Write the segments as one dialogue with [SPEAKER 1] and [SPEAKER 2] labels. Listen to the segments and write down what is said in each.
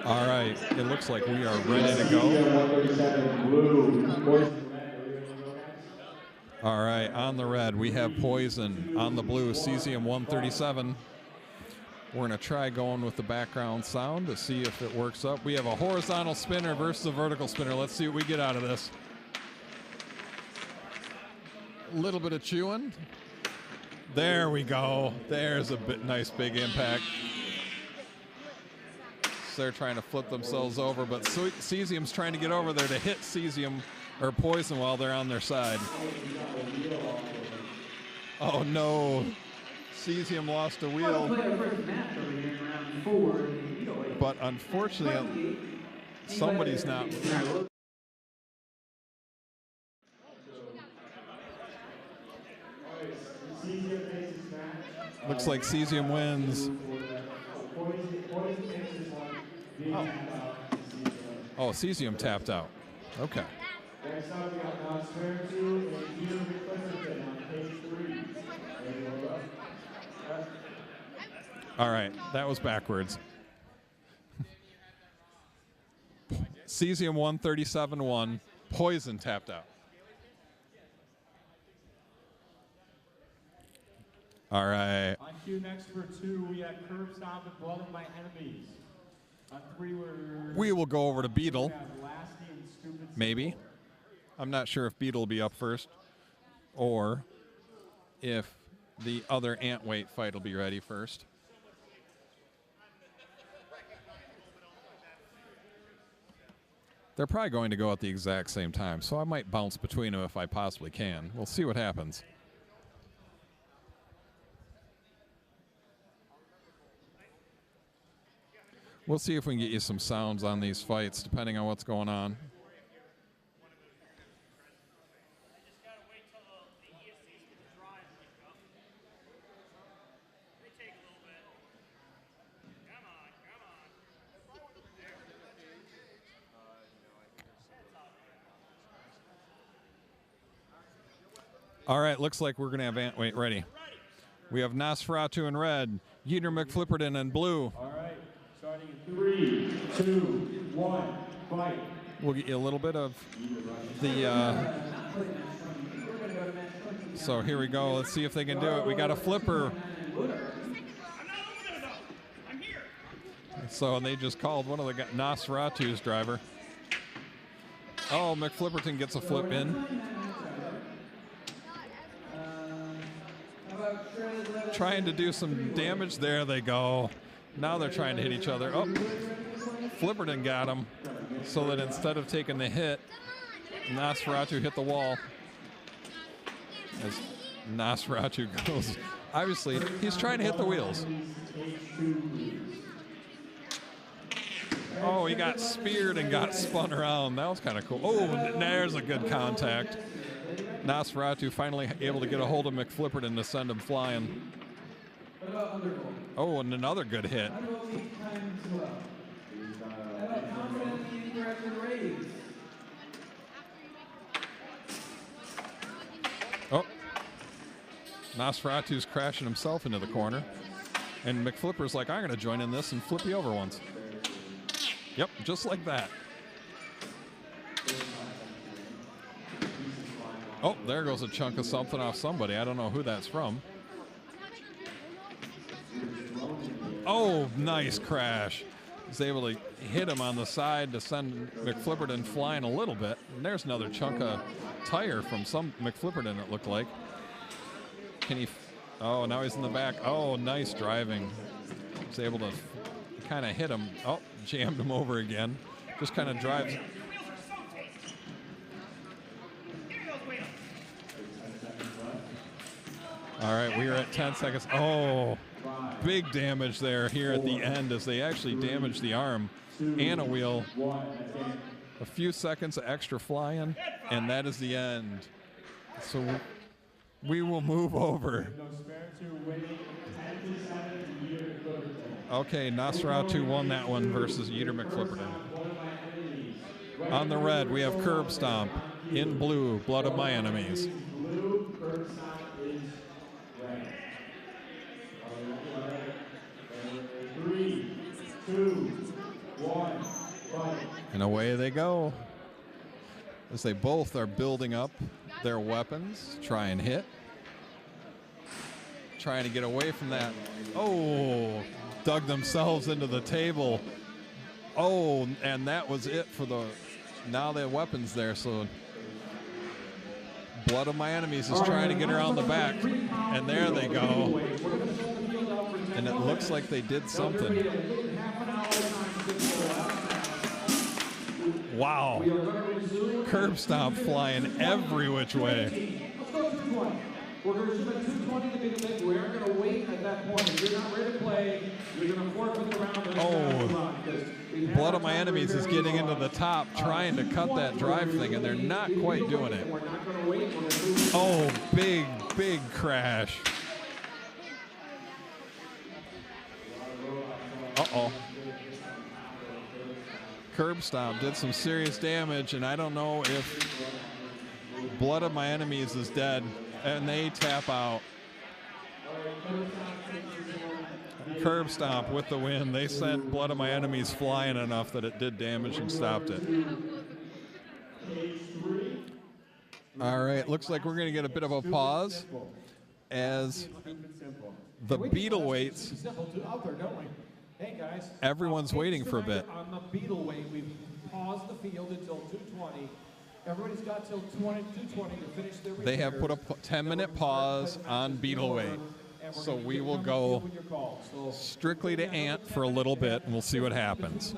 [SPEAKER 1] All right, it looks like we are ready to go. All right, on the red, we have Poison. On the blue, Cesium 137. We're going to try going with the background sound to see if it works up. We have a horizontal spinner versus a vertical spinner. Let's see what we get out of this. A little bit of chewing. There we go. There's a nice big impact. So they're trying to flip themselves over, but Cesium's trying to get over there to hit Cesium or Poison while they're on their side. Oh no. Cesium lost a wheel. But unfortunately, somebody's not. Looks like Cesium wins. Oh, Cesium tapped out. Okay. All right, that was backwards. Cesium 137 won. Poison tapped out. All right.
[SPEAKER 2] On cue next for 2, we have Curb Stomp and Blood of My Enemies. On 3,
[SPEAKER 1] we will go over to Beetle. Maybe. I'm not sure if Beetle will be up first or if the other ant weight fight will be ready first. They're probably going to go at the exact same time, so I might bounce between them if I possibly can. We'll see what happens. We'll see if we can get you some sounds on these fights, depending on what's going on. All right, looks like we're going to have ant weight ready. We have Nosferatu in red, Yeater McFlipperton in blue.
[SPEAKER 2] All right, starting in 3, 2, 1, fight.
[SPEAKER 1] We'll get you a little bit of the... So here we go. Let's see if they can do it. We got a flipper. So they just called one of the Nosferatu's driver. Oh, McFlipperton gets a flip in. Trying to do some damage. There they go. Now they're trying to hit each other. Oh, Flipperton got him. So that instead of taking the hit, Nosferatu hit the wall. As Nosferatu goes, obviously, he's trying to hit the wheels. Oh, he got speared and got spun around. That was kind of cool. Oh, there's a good contact. Nosferatu finally able to get a hold of McFlipperton to send him flying. Oh, and another good hit. Oh, Nosferatu's crashing himself into the corner. And McFlipper's like, I'm going to join in this and flip you over once. Yep, just like that. Oh, there goes a chunk of something off somebody. I don't know who that's from. Oh, nice crash. He's able to hit him on the side to send McFlipperton flying a little bit. And there's another chunk of tire from some McFlipperton, it looked like. Can he... Oh, now he's in the back. Oh, nice driving. He's able to kind of hit him. Oh, jammed him over again. Just kind of drives... All right, we are at 10 seconds. Oh, big damage there here at the end as they actually damaged the arm and a wheel. A few seconds of extra flying, and that is the end. So we will move over. Okay, Nosferatu won that one versus Yeater McFlipperton. On the red, we have Curb Stomp. In blue, Blood of My Enemies. Three, two, one. And away they go. As they both are building up their weapons, try and hit. Trying to get away from that. Oh, dug themselves into the table. Oh, and that was it for the, now they have weapons there, so Blood of My Enemies is trying to get around the back, and there they go. And it looks like they did something. Wow. Curb stomp flying every which way.
[SPEAKER 3] We're going to resume at 2:20 to begin the minute. We aren't going to wait at that point. If you're not ready to play, you're going to forfeit the round.
[SPEAKER 1] Oh, Blood of My Enemies is getting into the top, trying to cut that drive thing, and they're not quite doing it. Oh, big, big crash. Uh-oh. Curb stomp did some serious damage, and I don't know if Blood of My Enemies is dead. And they tap out. Curb stomp with the win. They sent Blood of My Enemies flying enough that it did damage and stopped it. All right, looks like we're going to get a bit of a pause as the Beetleweights. Everyone's waiting for a bit.
[SPEAKER 3] On the Beetleweight, we've paused the field until 2:20. Everybody's got till 2:20 to finish their
[SPEAKER 1] They have put a 10-minute pause on Beetleweight. So we will go strictly to Ant for a little bit, and we'll see what happens.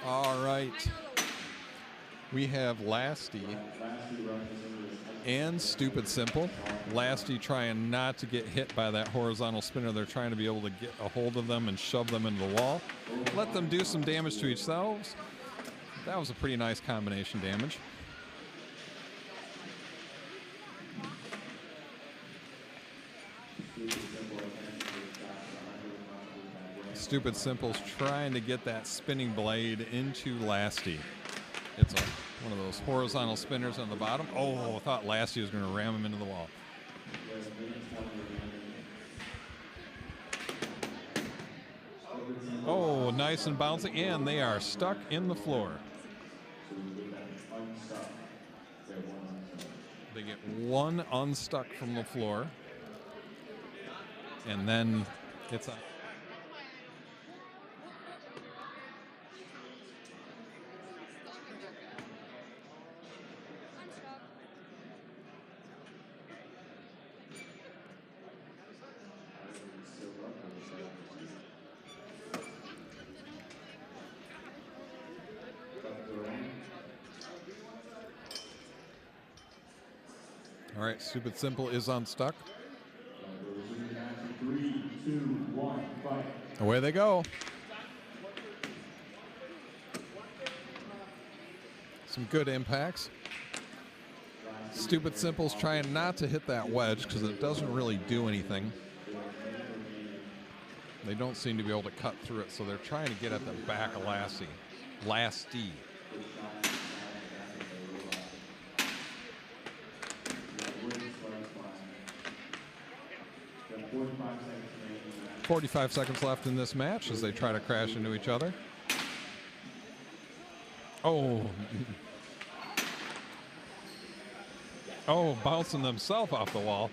[SPEAKER 1] All right. We have Lasty and Stupid Simple. Lasty trying not to get hit by that horizontal spinner. They're trying to be able to get a hold of them and shove them into the wall. Let them do some damage to themselves. That was a pretty nice combination damage. Stupid Simple's trying to get that spinning blade into Lasty. It's one of those horizontal spinners on the bottom. Oh, I thought Lasty was going to ram him into the wall. Oh, nice and bouncing, and they are stuck in the floor. They get one unstuck from the floor, and then it's on. All right, Stupid Simple is unstuck.
[SPEAKER 2] 3, 2, 1, fight.
[SPEAKER 1] Away they go. Some good impacts. Stupid Simple's trying not to hit that wedge because it doesn't really do anything. They don't seem to be able to cut through it, so they're trying to get at the back of Lasty.
[SPEAKER 2] Got 45 seconds remaining.
[SPEAKER 1] 45 seconds left in this match as they try to crash into each other. Oh. Oh, bouncing themselves off the wall.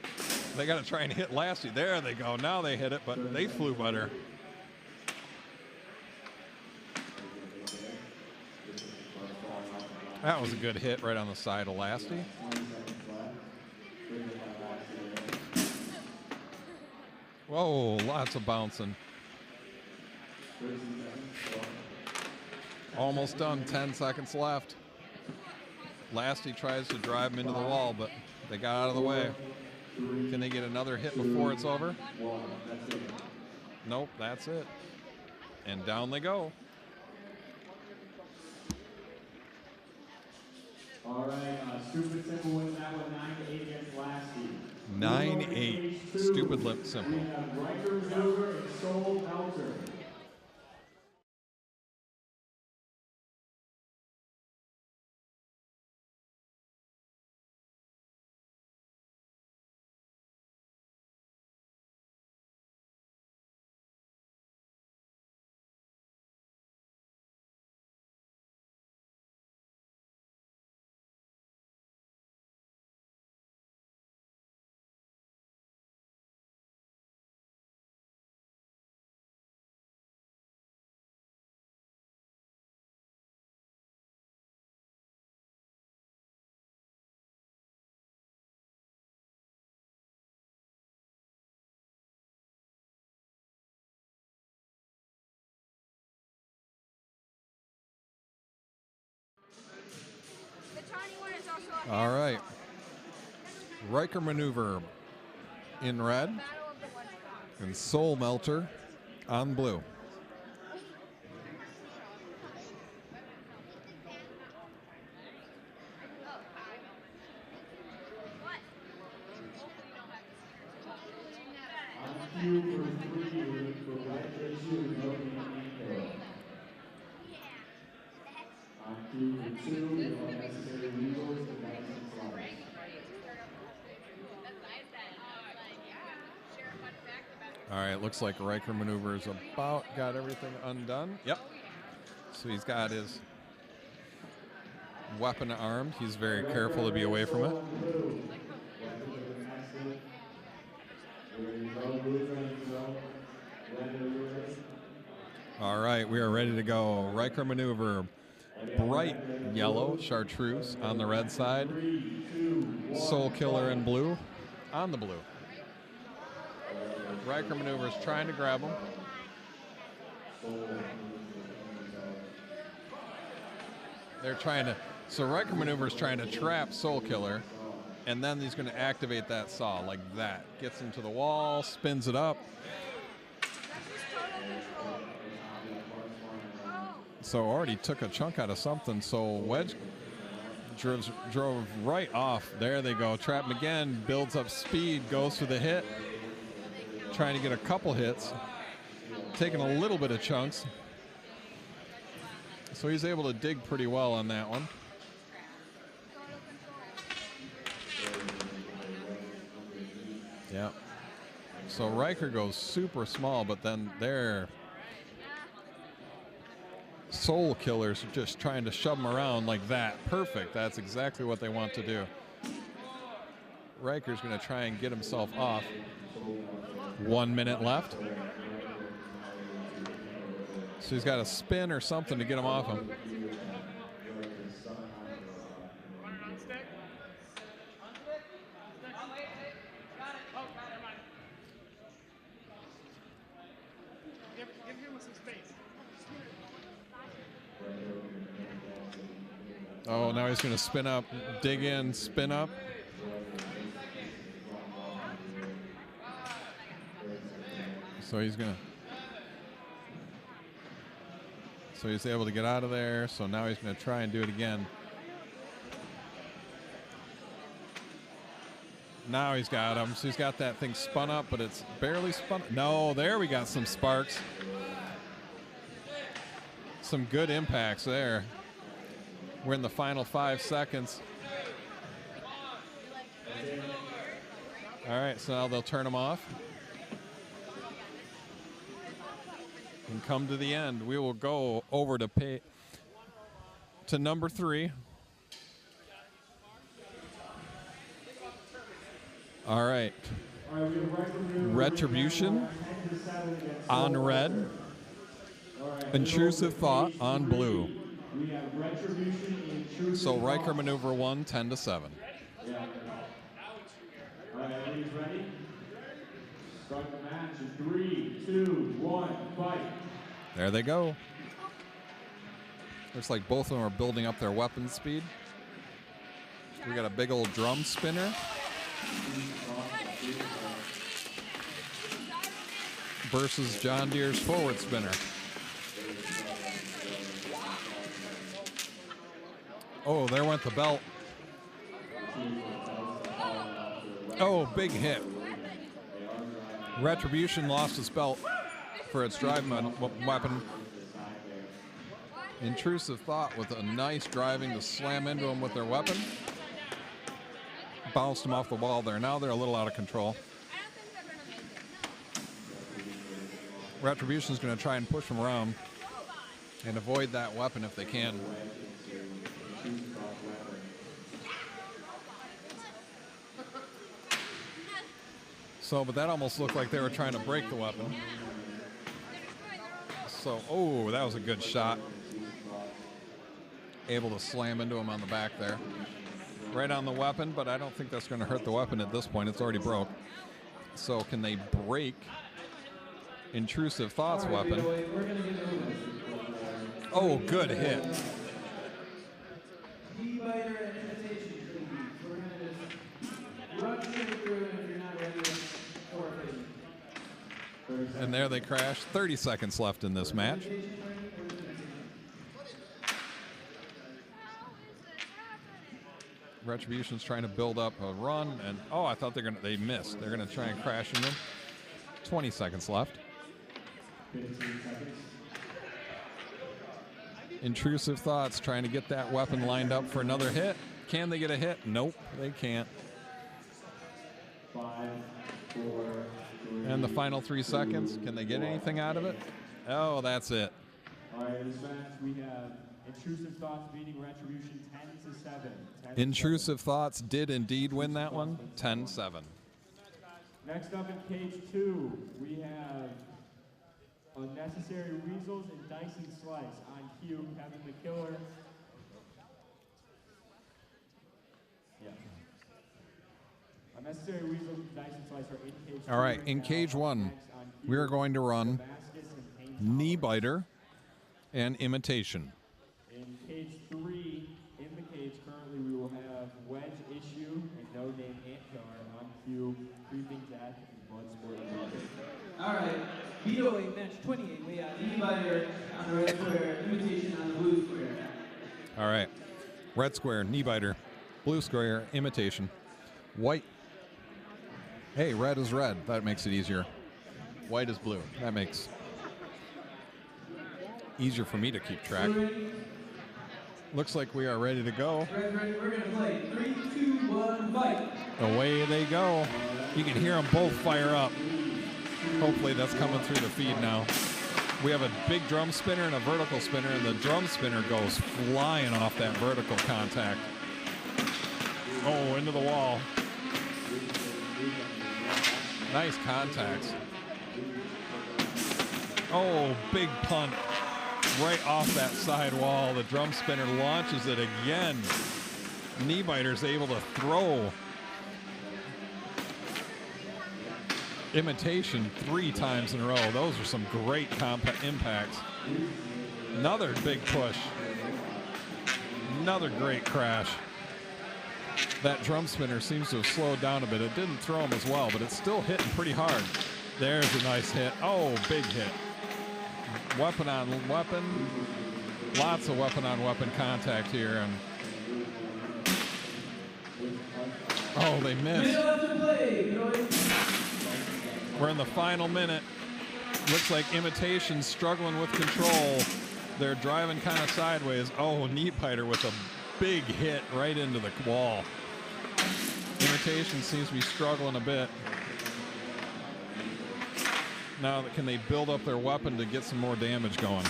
[SPEAKER 1] They got to try and hit Lasty. There they go. Now they hit it, but they flew better. That was a good hit right on the side of Lasty. Whoa, lots of bouncing. Almost done, 10 seconds left. Lasty tries to drive him into the wall, but they got out of the way. Can they get another hit before it's over? Nope, that's it. And down they go.
[SPEAKER 2] All right, Stupid Simple wins that one 9-8 against Lasty.
[SPEAKER 1] 9-8. Stupid Lip Simple.
[SPEAKER 2] We have Riker Maneuver and Soul Melter.
[SPEAKER 1] All right. Riker Maneuver in red and Soul Melter on blue.
[SPEAKER 2] On cue for 3 for Riker 2, no Maneuver. On cue for 2, no necessary legals and license flights.
[SPEAKER 1] All right, looks like Riker Maneuver's about got everything undone. Yep. So he's got his weapon armed. He's very careful to be away from it. All right, we are ready to go. Riker Maneuver, bright yellow chartreuse on the red side. Soul Killer in blue on the blue. Riker Maneuver is trying to grab him. They're trying to, so Riker Maneuver is trying to trap Soul Killer, and then he's going to activate that saw like that. Gets him to the wall, spins it up. So already took a chunk out of something, so Wedge drove right off. There they go, trap him again, builds up speed, goes for the hit. Trying to get a couple hits, taking a little bit of chunks. So he's able to dig pretty well on that one. Yeah. So Riker goes super small, but then their Soul Killers are just trying to shove him around like that. Perfect. That's exactly what they want to do. Riker's going to try and get himself off. 1 minute left. So he's got a spin or something to get him off him. Oh, now he's going to spin up, dig in, spin up. So he's able to get out of there. So now he's going to try and do it again. Now he's got him. So he's got that thing spun up, but it's barely spun. No, there we got some sparks. Some good impacts there. We're in the final 5 seconds. All right, so now they'll turn them off. And come to the end. We will go over to number 3. All right. Retribution on red. Intrusive Thought on blue. So Riker maneuver 1, 10-7.
[SPEAKER 3] Yeah. All right, everybody's ready? Start the match in 3, 2, 1, fight.
[SPEAKER 1] There they go. Looks like both of them are building up their weapon speed. We got a big old drum spinner. Versus John Deere's forward spinner. Oh, there went the belt. Oh, big hit. Retribution lost his belt for its drive weapon. Intrusive Thought with a nice driving to slam into him with their weapon. Bounced him off the wall there. Now they're a little out of control. Retribution's going to try and push him around and avoid that weapon if they can. So, but that almost looked like they were trying to break the weapon. So, oh, that was a good shot. Able to slam into him on the back there. Right on the weapon, but I don't think that's going to hurt the weapon at this point. It's already broke. So, can they break Intrusive Thought's weapon? Oh, good hit. And there they crash. 30 seconds left in this match. Retribution's trying to build up a run, and oh, I thought they missed. They're gonna try and crash into them. 20 seconds left.
[SPEAKER 3] 15 seconds.
[SPEAKER 1] Intrusive Thoughts trying to get that weapon lined up for another hit. Can they get a hit? Nope, they can't.
[SPEAKER 3] 5, 4, 3.
[SPEAKER 1] And the final 3 seconds. Can they get anything out of it? Oh, that's it.
[SPEAKER 3] All right, in this match we have Intrusive Thoughts beating Retribution 10-7.
[SPEAKER 1] Intrusive Thoughts did indeed win that one, 10-7.
[SPEAKER 3] Next up in cage 2, we have Unnecessary Weasels and Dyson Slice on cue. Kevin the Killer. Yeah. Unnecessary Weasels and Dyson Slice are in cage 2.
[SPEAKER 1] All right, in cage 1, we are going to run Knee Biter and Imitation.
[SPEAKER 3] In cage 3, in the cage currently, we will have Wedge Issue and No Name Antar on cue. Creeping Death and Bloodsport.
[SPEAKER 4] All right, BOA match 28. We have Knee Biter on the red square, Imitation on the blue square.
[SPEAKER 1] All right, red square, Knee Biter, blue square, Imitation, white. Hey, red is red. That makes it easier. White is blue. That makes easier for me to keep track. Looks like we are ready to go.
[SPEAKER 4] We're going to play 3, 2, 1, fight.
[SPEAKER 1] Away they go. You can hear them both fire up. Hopefully that's coming through the feed now. We have a big drum spinner and a vertical spinner, and the drum spinner goes flying off that vertical contact. Oh, into the wall. Nice contacts. Oh, big punt. Right off that side wall. The drum spinner launches it again. Knee Biter's able to throw Imitation 3 times in a row. Those are some great impacts. Another big push. Another great crash. That drum spinner seems to have slowed down a bit. It didn't throw him as well, but it's still hitting pretty hard. There's a nice hit. Oh, big hit. Weapon on weapon. Lots of weapon on weapon contact here. And oh, they missed. We're in the final minute. Looks like Imitation's struggling with control. They're driving kind of sideways. Oh, Knee Biter with a big hit right into the wall. Imitation seems to be struggling a bit. Now, can they build up their weapon to get some more damage going?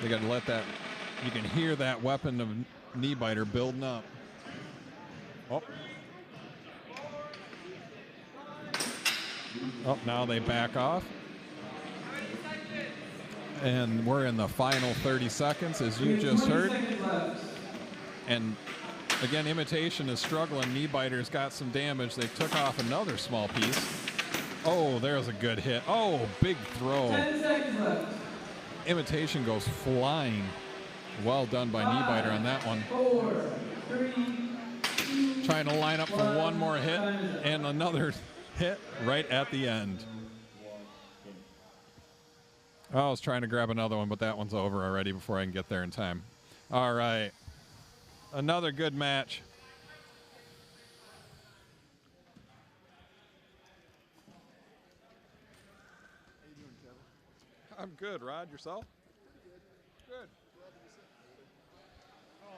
[SPEAKER 1] They got to let that, you can hear that weapon of Knee Biter building up. Oh. Oh, now they back off. And we're in the final 30 seconds, as you just heard. And again, Imitation is struggling. Knee Biter's got some damage. They took off another small piece. Oh, there's a good hit. Oh, big throw.
[SPEAKER 4] 10 seconds left.
[SPEAKER 1] Imitation goes flying. Well done by Knee Biter on that one.
[SPEAKER 4] 4, 3, 2,
[SPEAKER 1] Trying to line up for one more hit and another hit right at the end. I was trying to grab another one, but that one's over already before I can get there in time. All right. Another good match.
[SPEAKER 5] How you doing, Kevin?
[SPEAKER 1] I'm good, Rod. Yourself? Good.
[SPEAKER 5] Oh,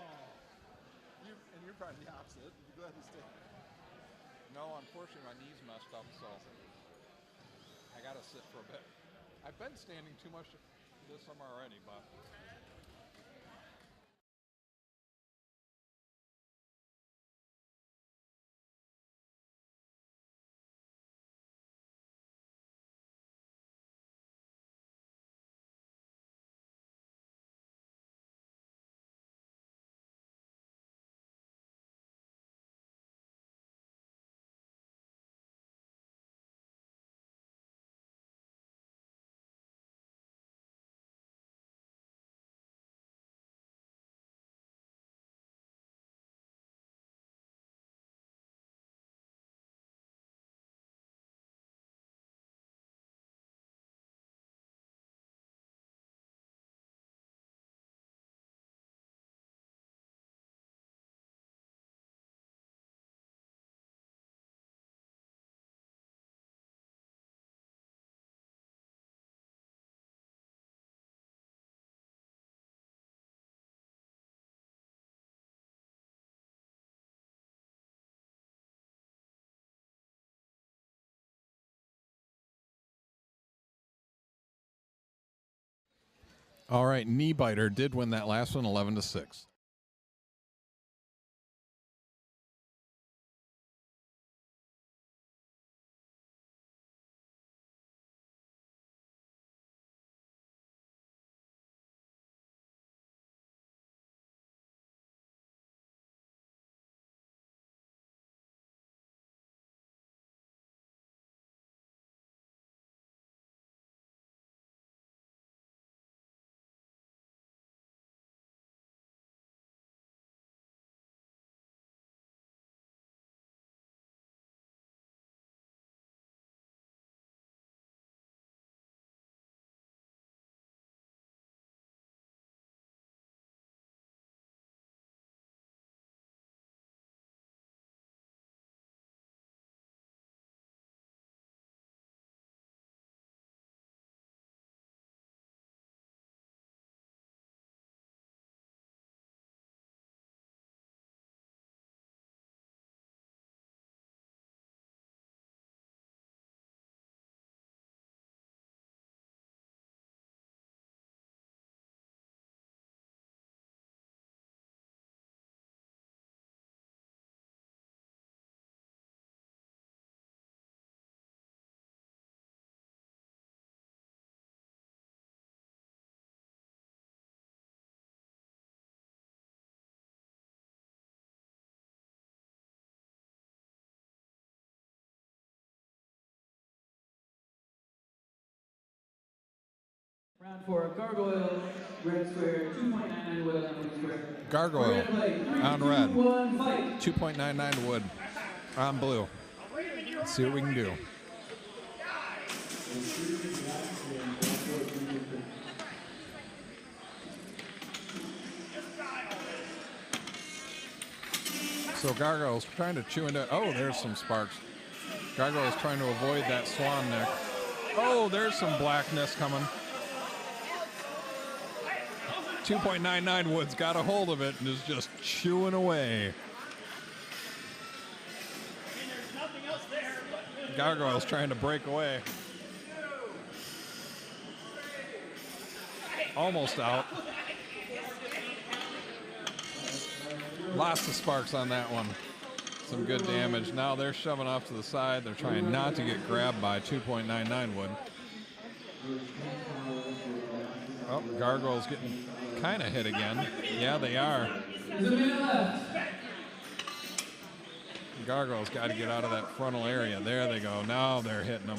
[SPEAKER 5] and you're probably the opposite. You're glad to stay.
[SPEAKER 1] No, unfortunately, my knee's messed up, so I got to sit for a bit. I've been standing too much this summer already, but... All right, Knee Biter did win that last one, 11-6.
[SPEAKER 4] Round 4, Gargoyle, red square, 2.99 wood on blue square.
[SPEAKER 1] Gargoyle on
[SPEAKER 4] Three,
[SPEAKER 1] red.
[SPEAKER 4] two, one, fight.
[SPEAKER 1] 2.99 wood on blue. Let's see what we can do. So Gargoyle's trying to chew into. Oh, there's some sparks. Gargoyle's trying to avoid that swan neck. Oh, there's some blackness coming. 2.99 Woods got a hold of it and is just chewing away. Gargoyle's trying to break away. Almost out. Lots of sparks on that one. Some good damage. Now they're shoving off to the side. They're trying not to get grabbed by 2.99 Wood. Oh, Gargoyle's getting kind of hit again. Yeah, they are. Gargoyle's got to get out of that frontal area. There they go. Now they're hitting them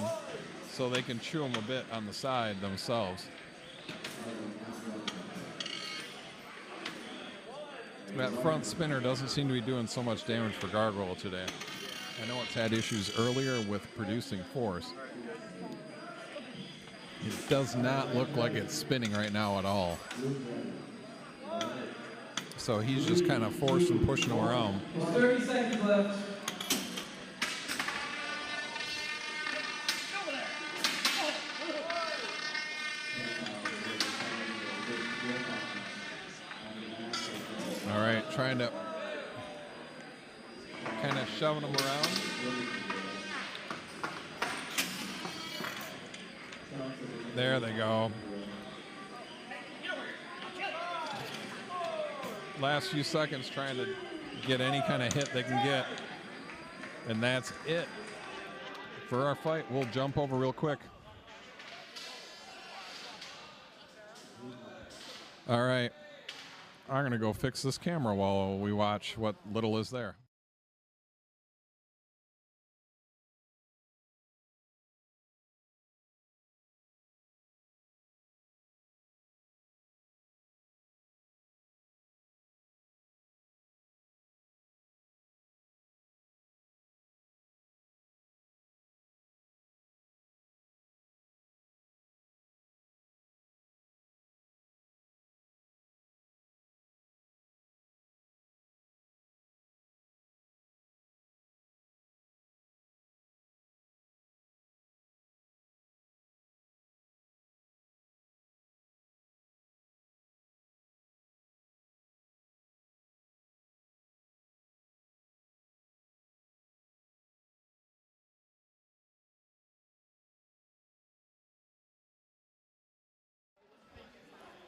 [SPEAKER 1] so they can chew them a bit on the side themselves. That front spinner doesn't seem to be doing so much damage for Gargoyle today. I know it's had issues earlier with producing force. It does not look like it's spinning right now at all. So he's just kind of forced and pushing them around.
[SPEAKER 4] 30 seconds left.
[SPEAKER 1] All right, trying to kind of shoving them around. There they go. Last few seconds trying to get any kind of hit they can get. And that's it for our fight. We'll jump over real quick. All right. I'm going to go fix this camera while we watch what little is there.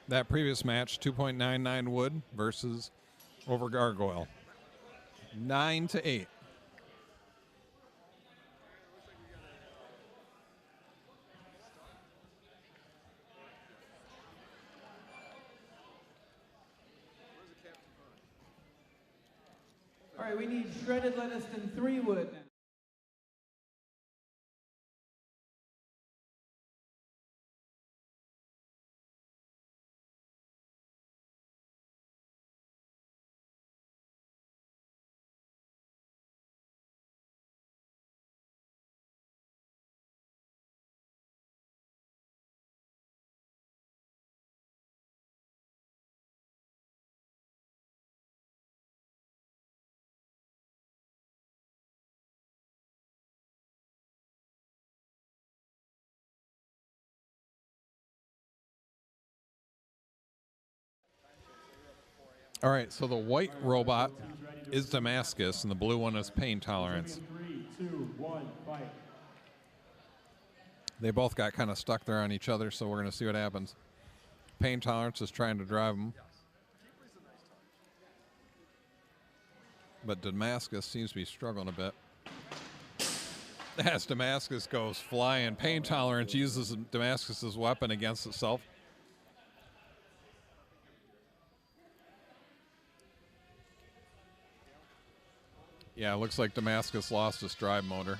[SPEAKER 1] That previous match, 2.99 Wood versus over Gargoyle. 9-8.
[SPEAKER 4] All right, we need shredded lettuce and 3 Wood now.
[SPEAKER 1] All right, so the white robot is Damascus, and the blue one is Pain Tolerance.
[SPEAKER 3] 3, 2, 1, fight.
[SPEAKER 1] They both got kind of stuck there on each other, so we're going to see what happens. Pain Tolerance is trying to drive them. But Damascus seems to be struggling a bit. As Damascus goes flying, Pain Tolerance uses Damascus's weapon against itself. Yeah, it looks like Damascus lost his drive motor.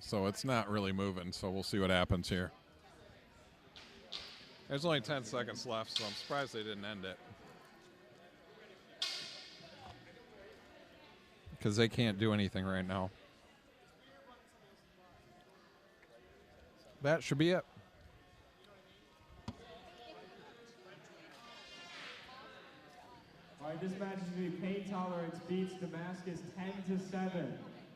[SPEAKER 1] So it's not really moving, so we'll see what happens here. There's only 10 seconds left, so I'm surprised they didn't end it. because they can't do anything right now. That should be it.
[SPEAKER 3] All right, this match is going to be Pain Tolerance beats Damascus 10-7.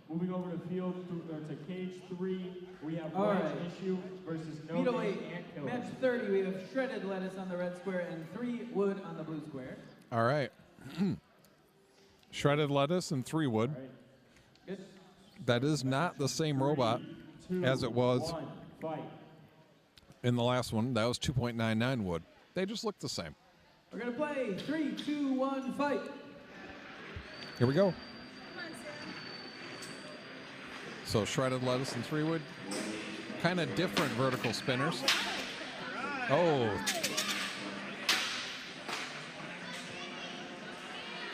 [SPEAKER 3] Moving over to to cage 3, we have
[SPEAKER 4] All
[SPEAKER 3] Wedge
[SPEAKER 4] right.
[SPEAKER 3] Issue versus No
[SPEAKER 4] Speed
[SPEAKER 3] Name
[SPEAKER 4] away.
[SPEAKER 3] Ant Killer.
[SPEAKER 4] Match 30, we have Shredded Lettuce on the red square and 3 Wood on the blue square.
[SPEAKER 1] All right. Shredded lettuce and 3 wood.
[SPEAKER 3] All right.
[SPEAKER 4] Good.
[SPEAKER 1] That is not the same robot
[SPEAKER 3] 2,
[SPEAKER 1] as it was
[SPEAKER 3] 1, fight.
[SPEAKER 1] in the last one. That was 2.99 wood. They just look the same.
[SPEAKER 4] We're going to play 3, 2, 1, fight.
[SPEAKER 1] Here we go. So shredded lettuce and 3 wood. Kind of different vertical spinners. Oh.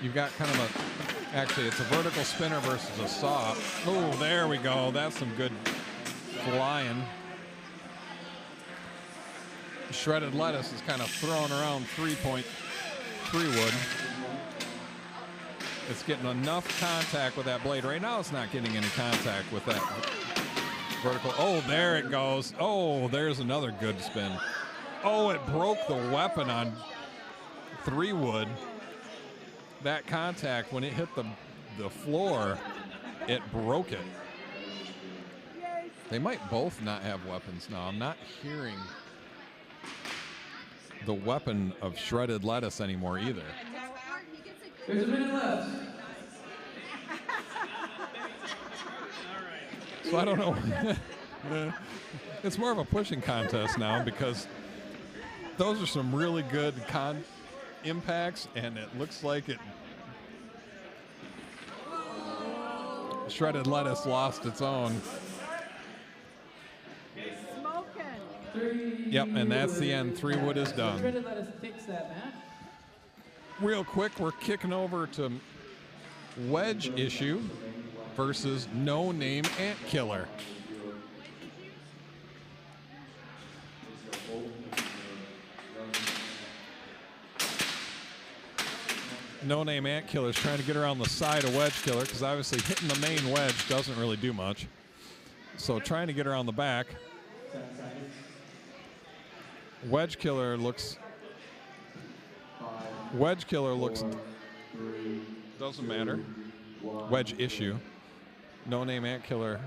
[SPEAKER 1] You've got kind of a, actually it's a vertical spinner versus a saw. Oh, there we go. That's some good flying. Shredded lettuce is kind of throwing around 3.3 wood. It's getting enough contact with that blade. Right now it's not getting any contact with that vertical. Oh, there it goes. Oh, there's another good spin. Oh, it broke the weapon on 3 wood. That contact, when it hit the floor, it broke it. They might both not have weapons now. I'm not hearing the weapon of shredded lettuce anymore either.
[SPEAKER 4] There's a minute left.
[SPEAKER 1] So I don't know. It's more of a pushing contest now because those are some really good impacts, and it looks like it. Shredded lettuce lost its own. Yep, and that's the end. 3 wood is done.
[SPEAKER 4] Shredded Lettuce takes that match.
[SPEAKER 1] Real quick, we're kicking over to Wedge Issue versus No Name Ant Killer. No Name Ant Killer is trying to get around the side of Wedge Killer because obviously hitting the main wedge doesn't really do much. So trying to get around the back. Wedge Killer looks doesn't matter. Wedge Issue. No Name Ant Killer.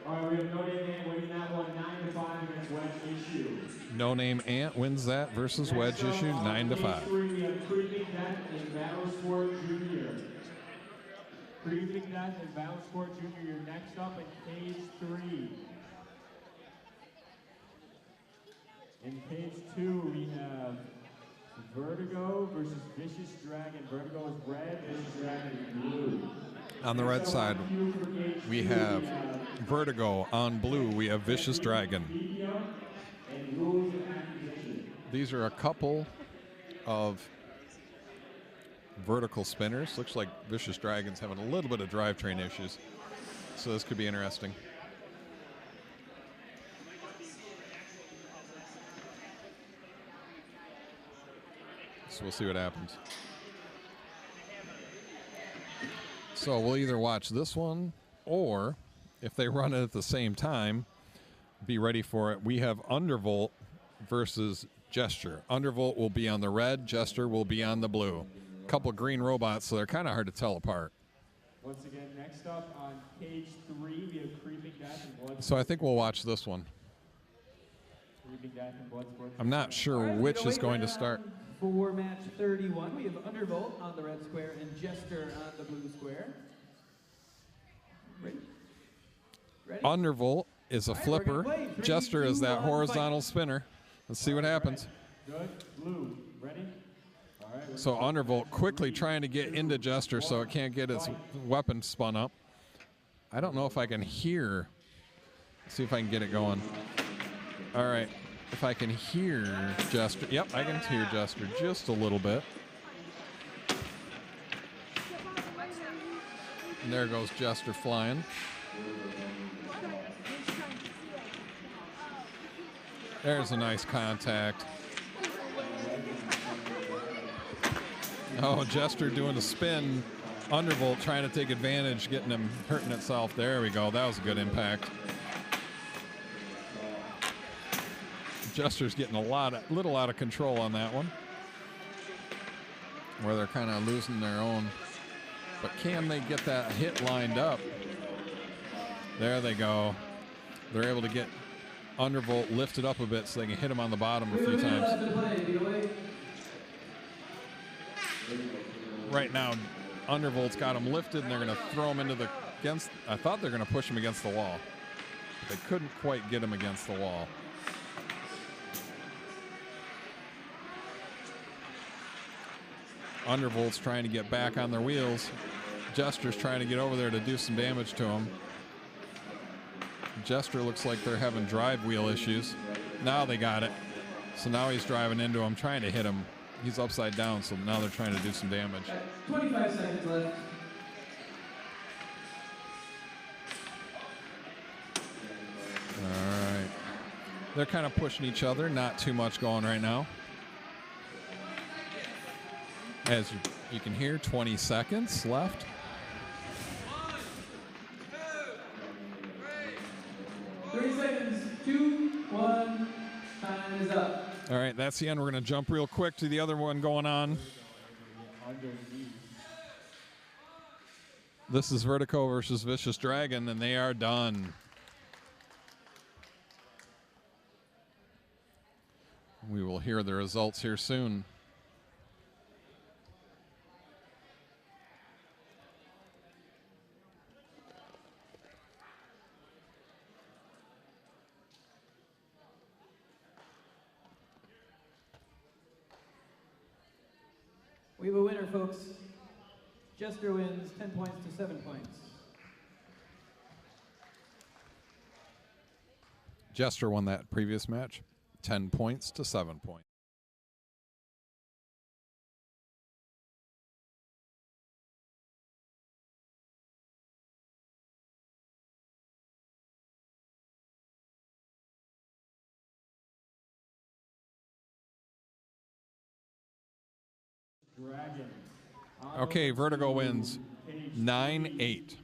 [SPEAKER 3] All right, we have No Name Ant winning that one 9-5 against Wedge Issue.
[SPEAKER 1] No Name Ant wins that versus Wedge Issue 9-5.
[SPEAKER 3] We have Creeping Death and Battle Sport Junior. Creeping Death and Battle Sport Junior. You're next up in cage 3. In cage 2, we have Vertigo versus Vicious Dragon. Vertigo is red, Vicious Dragon is blue.
[SPEAKER 1] On the red side, we have Vertigo. On blue, we have Vicious Dragon. These are a couple of vertical spinners. Looks like Vicious Dragon's having a little bit of drivetrain issues, so this could be interesting. So we'll see what happens. So we'll either watch this one, or if they run it at the same time, be ready for it. We have Undervolt versus Gesture. Undervolt will be on the red, Gesture will be on the blue. A couple of green robots, so they're kind of hard to tell apart.
[SPEAKER 3] Once again, next up on cage 3, we have Creeping Death and Bloodsport.
[SPEAKER 1] So I think we'll watch this one.
[SPEAKER 3] Creeping Death and Bloodsport.
[SPEAKER 1] I'm not sure which is going to start.
[SPEAKER 4] For match 31, we have Undervolt on the red square and Jester on the blue square. Ready?
[SPEAKER 1] Undervolt is a
[SPEAKER 4] All right, we're gonna
[SPEAKER 1] flipper.
[SPEAKER 4] play. 3,
[SPEAKER 1] Gesture
[SPEAKER 4] 2,
[SPEAKER 1] is that
[SPEAKER 4] 1,
[SPEAKER 1] horizontal spinner. Let's see what happens.
[SPEAKER 3] Good. Blue. Ready? All right.
[SPEAKER 1] So Undervolt quickly trying to get into Jester so it can't get its weapon spun up. I don't know if I can hear. See if I can get it going. All right. If I can hear Jester. Yep, I can hear Jester just a little bit. And there goes Jester flying. There's a nice contact. Oh, Jester doing a spin. Undervolt trying to take advantage, getting him hurting itself. There we go. That was a good impact. Jester's getting little out of control on that one, where they're kind of losing their own. But can they get that hit lined up? There they go. They're able to get Undervolt lifted up a bit so they can hit him on the bottom a few times. Right now, Undervolt's got him lifted, and they're going to throw him into the against. I thought they're going to push him against the wall. They couldn't quite get him against the wall. Undervolt's trying to get back on their wheels. Jester's trying to get over there to do some damage to him. Jester looks like they're having drive wheel issues. Now they got it. So now he's driving into him, trying to hit him. He's upside down, so now they're trying to do some damage.
[SPEAKER 4] 25 seconds left.
[SPEAKER 1] All right. They're kind of pushing each other. Not too much going right now. As you can hear, 20 seconds left.
[SPEAKER 4] 30 seconds. 2, 1. Time is up.
[SPEAKER 1] All right, that's the end. We're going to jump real quick to the other one going on. This is Vertigo versus Vicious Dragon, and they are done. We will hear the results here soon.
[SPEAKER 4] We have a winner, folks. Jester wins 10 points to 7 points.
[SPEAKER 1] Jester won that previous match, 10 points to 7 points.
[SPEAKER 3] Dragon.
[SPEAKER 1] Okay, Vertigo wins 9-8.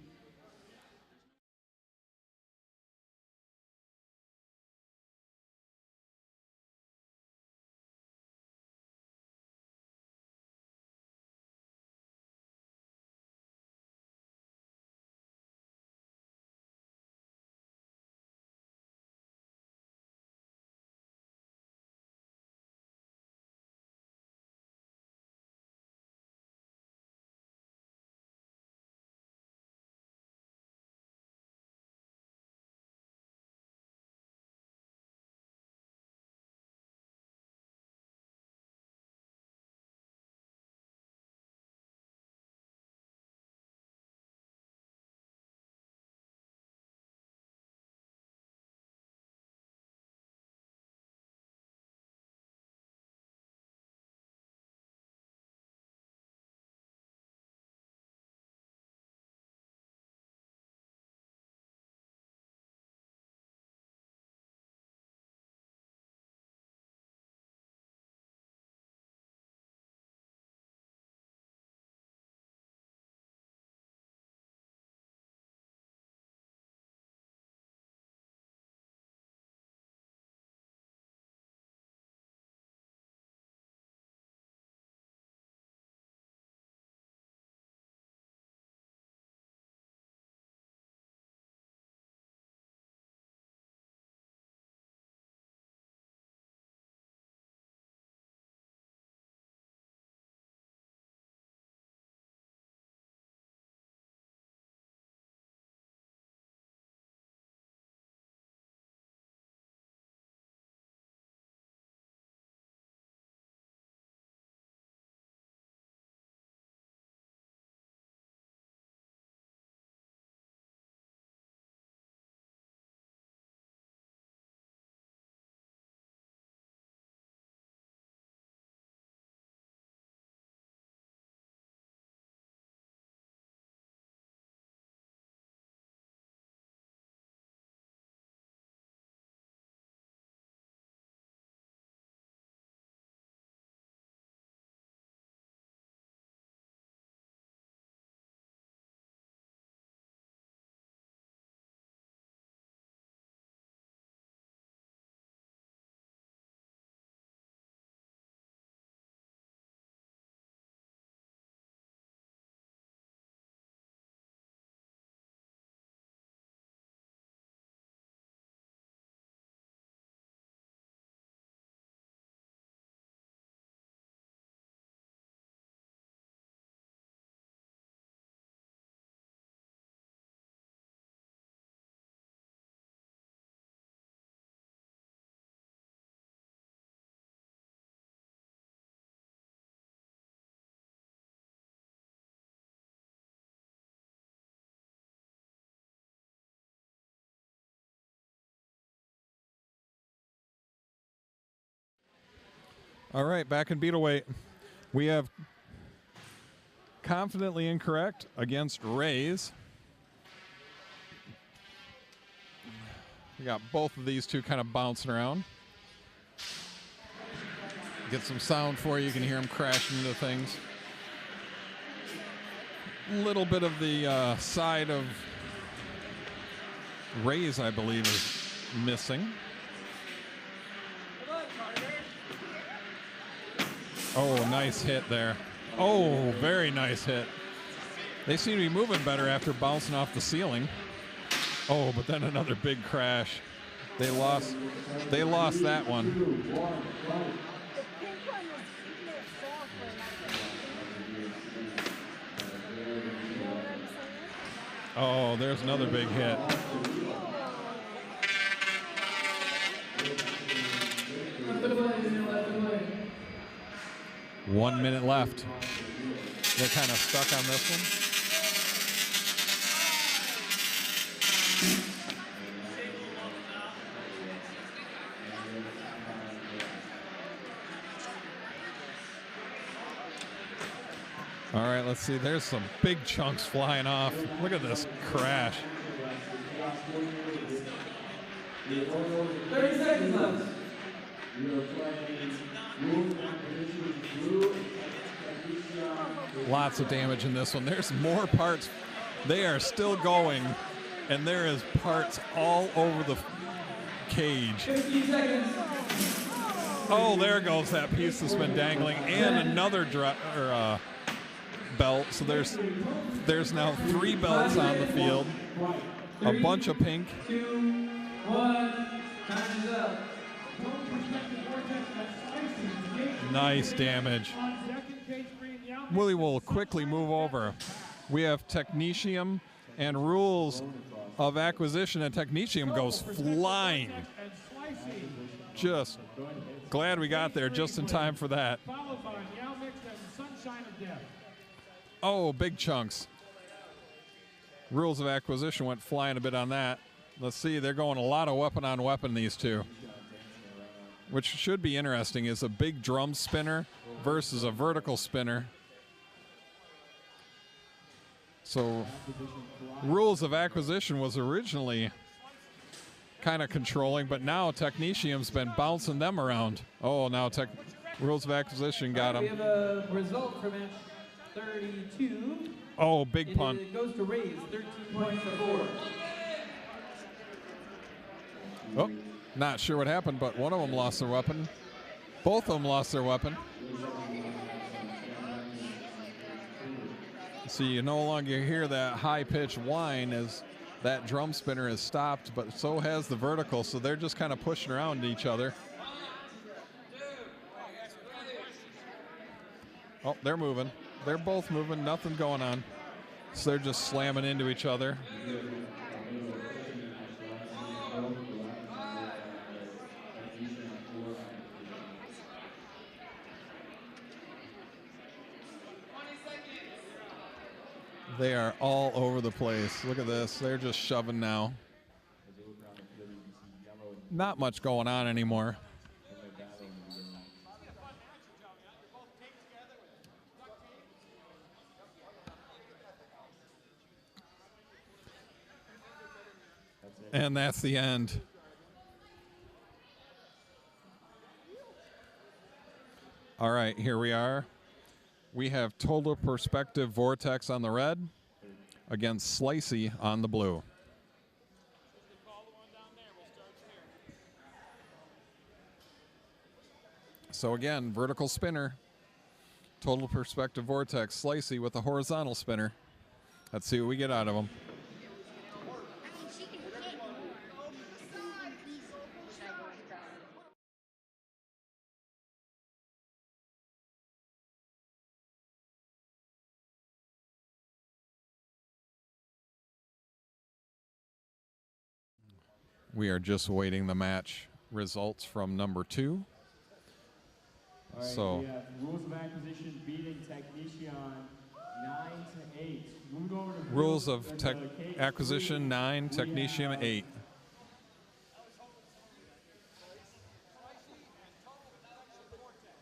[SPEAKER 1] All right, back in Beetleweight. We have Confidently Incorrect against Rays. We got both of these two kind of bouncing around. Get some sound for you. You can hear them crashing into things. A little bit of the side of Rays, I believe, is missing. Oh, nice hit there. Oh, very nice hit. They seem to be moving better after bouncing off the ceiling. Oh, but then another big crash. They lost that one. Oh, there's another big hit. 1 minute left. They're kind of stuck on this one. All right, let's see. There's some big chunks flying off. Look at this crash.
[SPEAKER 4] 30 seconds left.
[SPEAKER 1] Lots of damage in this one. There's more parts. They are still going, and there is parts all over the cage.
[SPEAKER 4] 15 seconds.
[SPEAKER 1] Oh, there goes that piece that's been dangling, and another belt. So there's now 3 belts on the field. A bunch of pink.
[SPEAKER 4] 2, 1. Time is up.
[SPEAKER 1] Nice damage. Willie will quickly move over. We have Technetium and Rules of Acquisition, and Technetium goes flying. Just glad we got there just in time for that. Oh, big chunks. Rules of Acquisition went flying a bit on that. Let's see, they're going a lot of weapon on weapon, these two. Which should be interesting, is a big drum spinner versus a vertical spinner. So, Rules of Acquisition was originally kind of controlling, but now Technetium's been bouncing them around. Oh, now Rules of Acquisition got them.
[SPEAKER 4] We have a result for match 32.
[SPEAKER 1] Oh, big punt.
[SPEAKER 4] It goes to Rays, 13 points to 4.
[SPEAKER 1] Oh, not sure what happened, but one of them lost their weapon. Both of them lost their weapon. See, you no longer hear that high-pitched whine as that drum spinner has stopped, but so has the vertical, so they're just kind of pushing around each other. Oh, they're moving. They're both moving, nothing going on. So they're just slamming into each other. They are all over the place. Look at this. They're just shoving now. Not much going on anymore. And that's the end. All right, here we are. We have Total Perspective Vortex on the red against Slicey on the blue. So again, vertical spinner, Total Perspective Vortex, Slicey with a horizontal spinner. Let's see what we get out of them. We are just waiting the match results from number 2.
[SPEAKER 3] All right,
[SPEAKER 1] So
[SPEAKER 3] we have Rules of Acquisition beating Technetium 9-8. Moving over to
[SPEAKER 1] Rules of Acquisition 9, Technetium 8.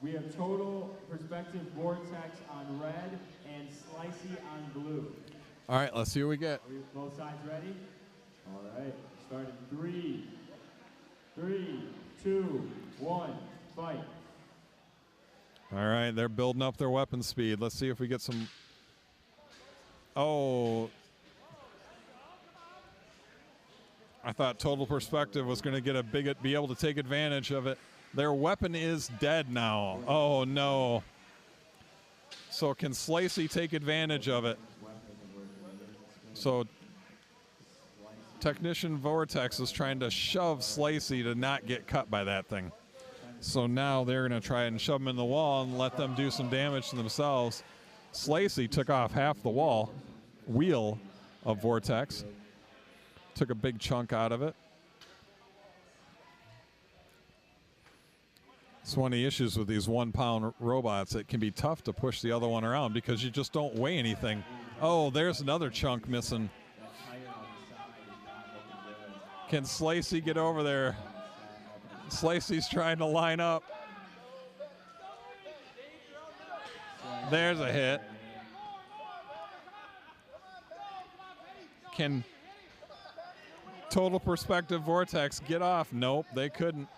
[SPEAKER 3] We have Total Perspective Vortex on red and Slicey on blue.
[SPEAKER 1] All right, let's see what we get.
[SPEAKER 3] Are we both sides ready? All right, start in 3, 2, 1, fight.
[SPEAKER 1] All right, they're building up their weapon speed. Let's see if we get some. Oh. I thought Total Perspective was going to be able to take advantage of it. Their weapon is dead now. Oh, no. So can Slicey take advantage of it? So Technician Vortex is trying to shove Slicey to not get cut by that thing. So now they're going to try and shove them in the wall and let them do some damage to themselves. Slicey took off half the wheel of Vortex. Took a big chunk out of it. It's one of the issues with these 1-pound robots. It can be tough to push the other one around because you just don't weigh anything. Oh, there's another chunk missing. Can Slicey get over there? Slicey's trying to line up. There's a hit. Can Total Perspective Vortex get off? Nope, they couldn't.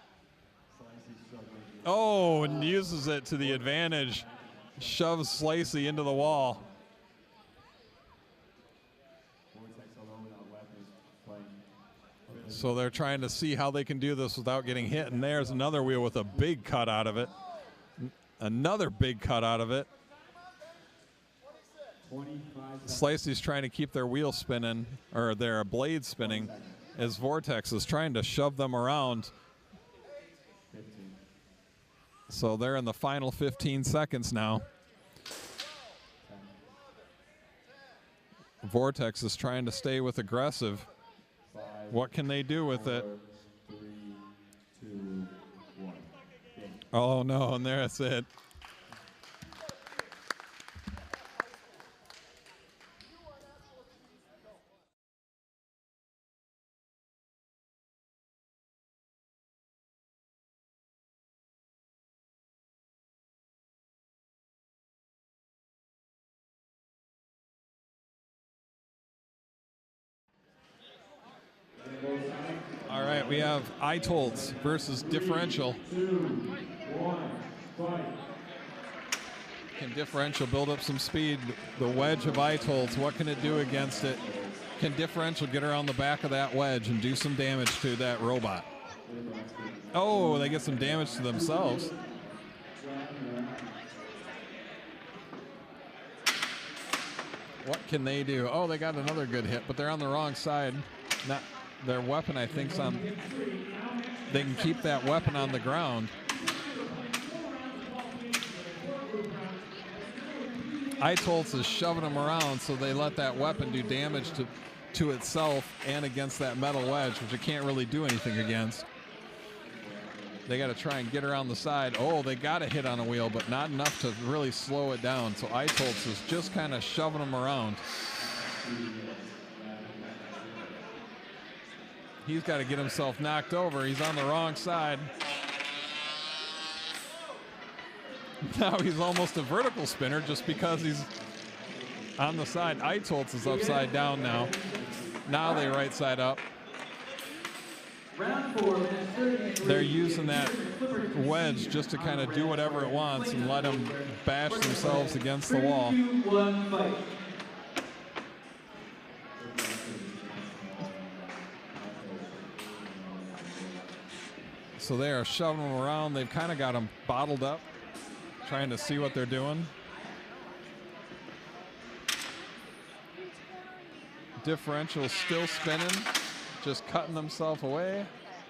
[SPEAKER 1] Oh, and uses it to the advantage. Shoves Slicey into the wall. So they're trying to see how they can do this without getting hit. And there's another wheel with a big cut out of it. Another big cut out of it. Slicey's trying to keep their wheel spinning, or their blade spinning, as Vortex is trying to shove them around. So they're in the final 15 seconds now. Vortex is trying to stay with aggressive. What can they do with it?
[SPEAKER 3] 3, 2, 1.
[SPEAKER 1] Oh no, and there's it. All right, we have iToltz versus Differential.
[SPEAKER 3] 2, 1, fight.
[SPEAKER 1] Can Differential build up some speed? The wedge of iToltz, what can it do against it? Can Differential get around the back of that wedge and do some damage to that robot? Oh, they get some damage to themselves. What can they do? Oh, they got another good hit, but they're on the wrong side. Not their weapon, I think, on. They can keep that weapon on the ground. iToltz is shoving them around, so they let that weapon do damage to itself and against that metal wedge, which it can't really do anything against. They got to try and get around the side. Oh, they got a hit on a wheel, but not enough to really slow it down. So iToltz is just kind of shoving them around. He's got to get himself knocked over. He's on the wrong side. Now he's almost a vertical spinner just because he's on the side. iToltz is upside down now. Now they right side up. They're using that wedge just to kind of do whatever it wants and let them bash themselves against the wall. So they are shoving them around. They've kind of got them bottled up, trying to see what they're doing. Differential still spinning, just cutting themselves away.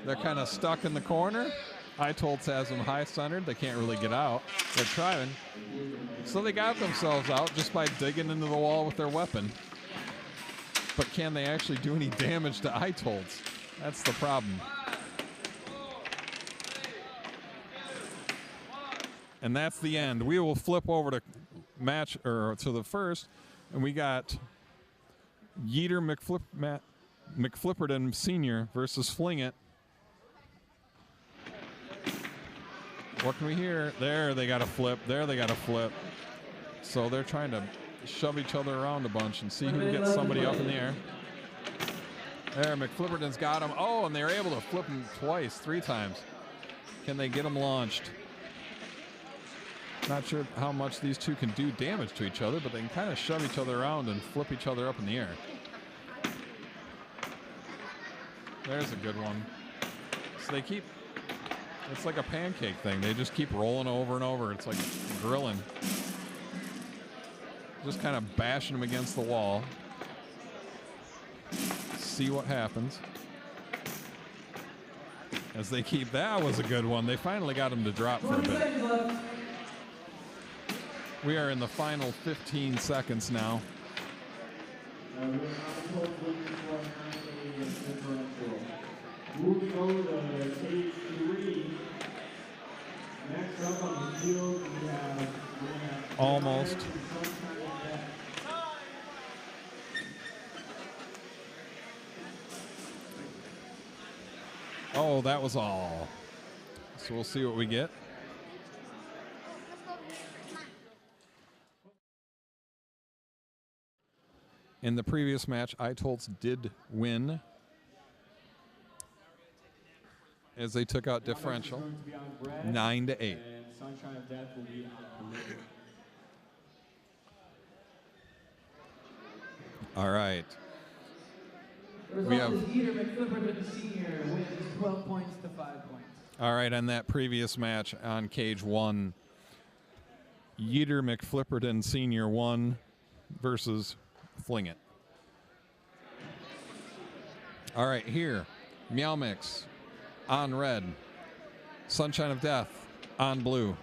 [SPEAKER 1] They're kind of stuck in the corner. iToltz has them high centered. They can't really get out. They're trying. So they got themselves out just by digging into the wall with their weapon. But can they actually do any damage to iToltz? That's the problem. And that's the end. We will flip over to to the first, and we got Yeater McFlipperton Sr. versus Fling It. What can we hear? There, they got a flip. There, they got a flip. So they're trying to shove each other around a bunch and see who can get somebody up in the air. There, McFlipperton's got him. Oh, and they're able to flip him twice, 3 times. Can they get him launched? Not sure how much these two can do damage to each other, but they can kind of shove each other around and flip each other up in the air. There's a good one. So they keep, it's like a pancake thing. They just keep rolling over and over. It's like grilling. Just kind of bashing them against the wall. See what happens. As they keep, that was a good one. They finally got him to drop for a bit. We are in the final 15 seconds now.
[SPEAKER 3] Moving over to stage 3. Next up on the field, we have
[SPEAKER 1] almost. Oh, that was all. So we'll see what we get. In the previous match, iToltz did win as they took out differential 9-8.
[SPEAKER 3] And Sunshine of Death will be on blue.
[SPEAKER 1] All right.
[SPEAKER 4] The
[SPEAKER 1] We
[SPEAKER 4] result
[SPEAKER 1] have-
[SPEAKER 4] is Yeater McFlipperton Sr. wins 12 points to 5 points.
[SPEAKER 1] All right, on that previous match on cage 1, Yeater McFlipperton Sr. won versus Fling It. All right, here, Meow Mix on red, Sunshine of Death on blue.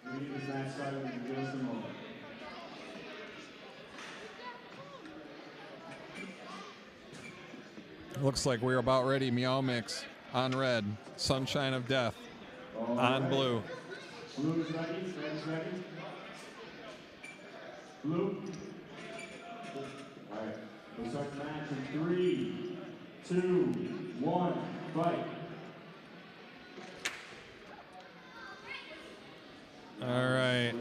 [SPEAKER 3] We need this match started to give us a moment.
[SPEAKER 1] Looks like we're about ready. Meow Mix on red, Sunshine of Death on blue.
[SPEAKER 3] Blue is ready. Red is ready. Blue. All right. We'll start the match in 3, 2, 1, fight.
[SPEAKER 1] All right.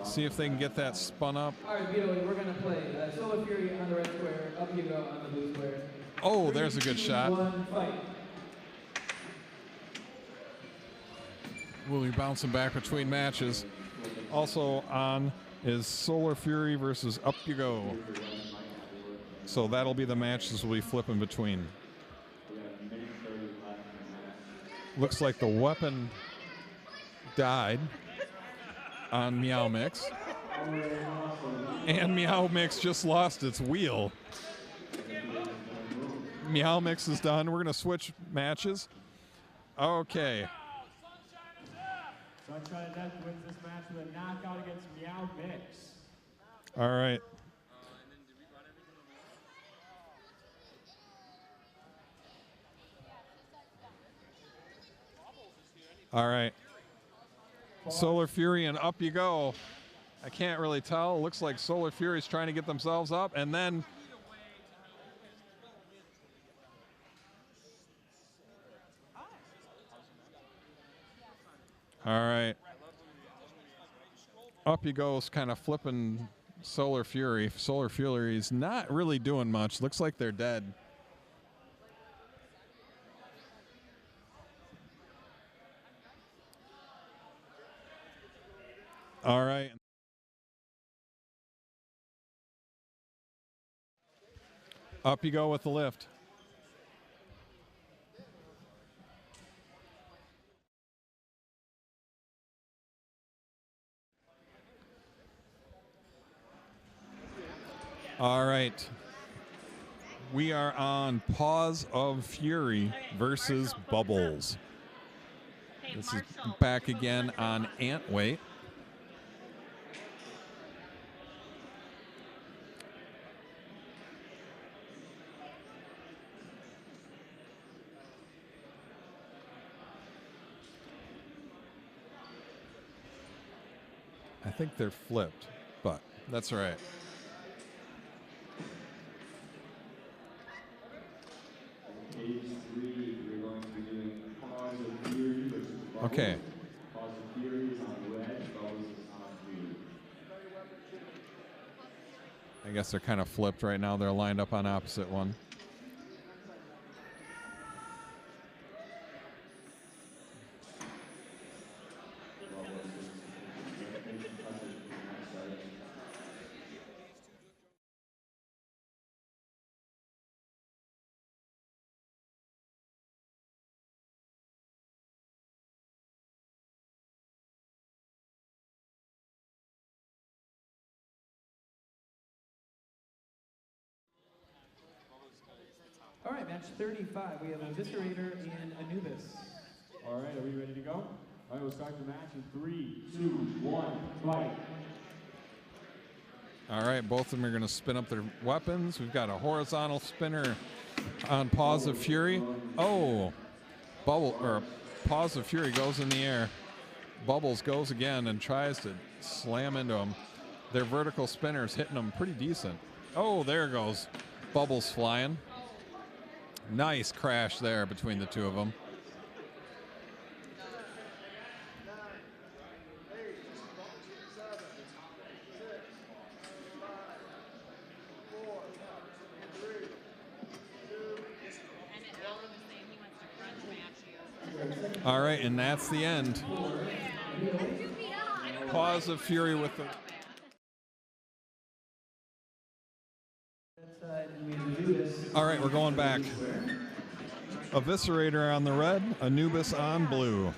[SPEAKER 1] See if they can get that spun up.
[SPEAKER 4] All right, Vito, we're going to play Solar Fury on the red square, up you go on the blue square.
[SPEAKER 1] Oh, there's a good
[SPEAKER 4] 3, 2,
[SPEAKER 1] shot.
[SPEAKER 4] 1, fight.
[SPEAKER 1] We'll be bouncing back between matches. Also on is Solar Fury versus Up You Go. So that'll be the matches we'll be flipping between. Looks like the weapon died on Meow Mix. And Meow Mix just lost its wheel. Meow Mix is done. We're going to switch matches. Okay.
[SPEAKER 3] Sunshine of Death wins this match with a knockout against Meow Mix.
[SPEAKER 1] All right. All right. Solar Fury and Up You Go. I can't really tell. Looks like Solar Fury's trying to get themselves up, and then all right. Up You Go's kind of flipping Solar Fury. Solar Fury's not really doing much. Looks like they're dead. All right. Up you go with the lift. All right. We are on Paws of Fury versus Bubbles. This is back again on ant weight. I think they're flipped, but that's all right.
[SPEAKER 3] Page 3, we're going to be doing Paws of Fury versus Bubbles.
[SPEAKER 1] Okay.
[SPEAKER 3] Paws of Fury is on red, Bubbles is on blue.
[SPEAKER 1] I guess they're kind of flipped right now. They're lined up on opposite one.
[SPEAKER 4] All right, match 35. We have Eviscerator and Anubis.
[SPEAKER 3] All right, are we ready to go? All right, we'll start the match in 3, 2, 1, fight.
[SPEAKER 1] All right, both of them are going to spin up their weapons. We've got a horizontal spinner on Paws of Fury. Oh, Paws of Fury goes in the air. Bubbles goes again and tries to slam into him. Their vertical spinner's hitting them pretty decent. Oh, there goes Bubbles flying. Nice crash there between the two of them. All right, and that's the end. Paws of Fury with the... All right, we're going back. Eviscerator on the red, Anubis on blue.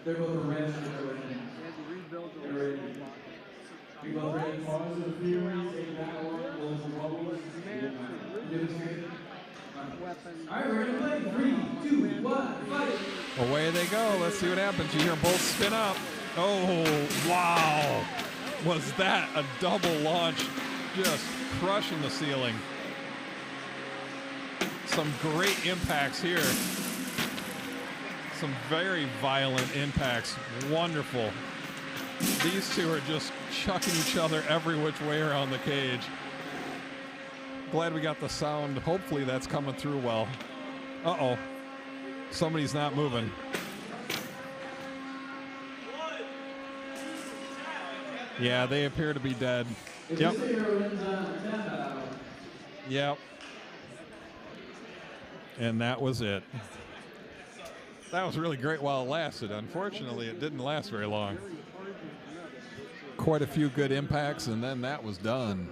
[SPEAKER 4] They're both red.
[SPEAKER 3] We both ready. Paws of Fury, take that one. Bubbles.
[SPEAKER 4] All right, we're going to play. 3, 2, 1, fight.
[SPEAKER 1] Away they go. Let's see what happens. You hear both spin up. Oh, wow. Was that a double launch? Just crushing the ceiling. Some great impacts here. Some very violent impacts. Wonderful. These two are just chucking each other every which way around the cage. Glad we got the sound. Hopefully that's coming through well. Uh-oh. Somebody's not moving. Yeah, they appear to be dead. Yep. Yep. And that was it. That was really great while it lasted. Unfortunately, it didn't last very long. Quite a few good impacts, and then that was done.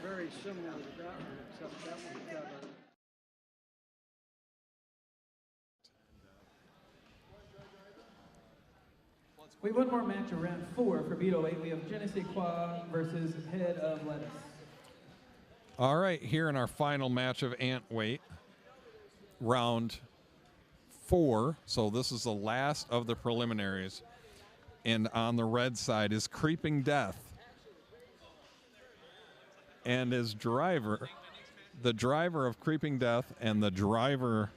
[SPEAKER 5] Very similar to that one, except that one got a...
[SPEAKER 4] We have one more match of round 4 for Beetle 8. We have Je ne sais quoi versus Head of Lettuce.
[SPEAKER 1] All right, here in our final match of ant weight, round 4. So this is the last of the preliminaries. And on the red side is Creeping Death. And his driver, the driver of Creeping Death and the driver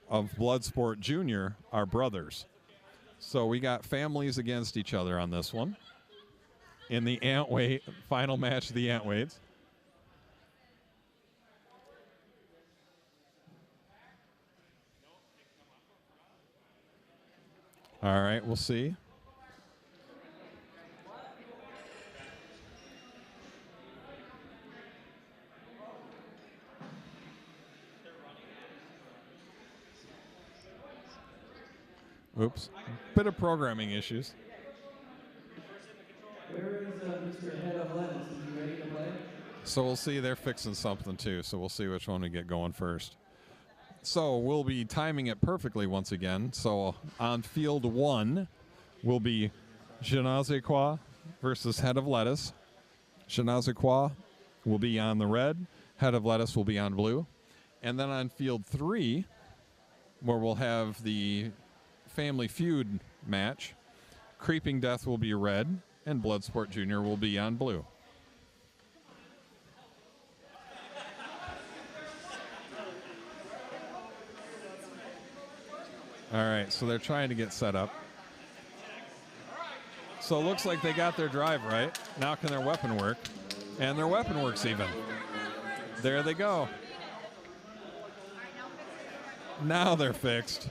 [SPEAKER 1] of Bloodsport Jr. are brothers. So we got families against each other on this one. In the ant weight, final match of the ant weights. All right, we'll see. Oops. Bit of programming issues.
[SPEAKER 4] Where is Mr. Head of Lettuce? Is he ready to play?
[SPEAKER 1] So we'll see. They're fixing something too. So we'll see which one we get going first. So we'll be timing it perfectly once again. So on field 1 will be Je ne sais quoi versus Head of Lettuce. Je ne sais quoi will be on the red. Head of Lettuce will be on blue. And then on field 3, where we'll have the Family Feud match, Creeping Death will be red, and Bloodsport Jr. will be on blue. All right, so they're trying to get set up. So it looks like they got their drive right. Now can their weapon work? And their weapon works even. There they go. Now they're fixed.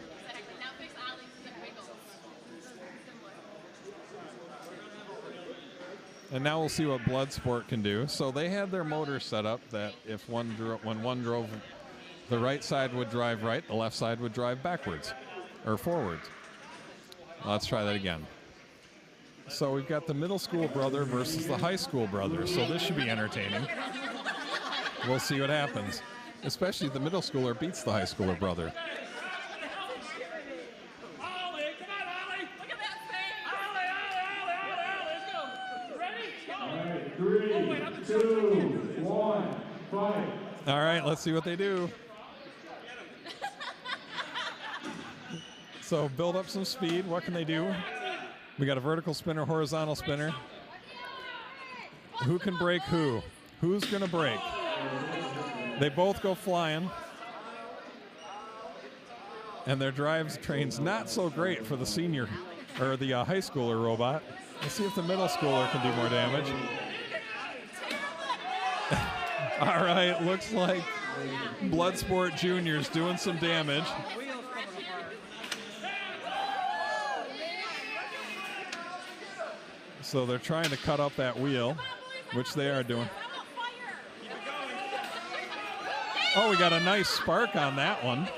[SPEAKER 1] And now we'll see what Bloodsport can do. So they had their motor set up that if when one drove, the right side would drive right, the left side would drive backwards or forwards. Let's try that again. So we've got the middle school brother versus the high school brother. So this should be entertaining. We'll see what happens. Especially the middle schooler beats the high schooler brother.
[SPEAKER 2] Three, two, one, fight.
[SPEAKER 1] All right, let's see what they do. So build up some speed. What can they do? We got a vertical spinner, horizontal spinner. Who can break who? Who's going to break? They both go flying. And their drives train's not so great for the senior, or the high schooler robot. Let's see if the middle schooler can do more damage. All right, looks like Bloodsport Jr.'s doing some damage. So they're trying to cut up that wheel, which they are doing. Oh, we got a nice spark on that one.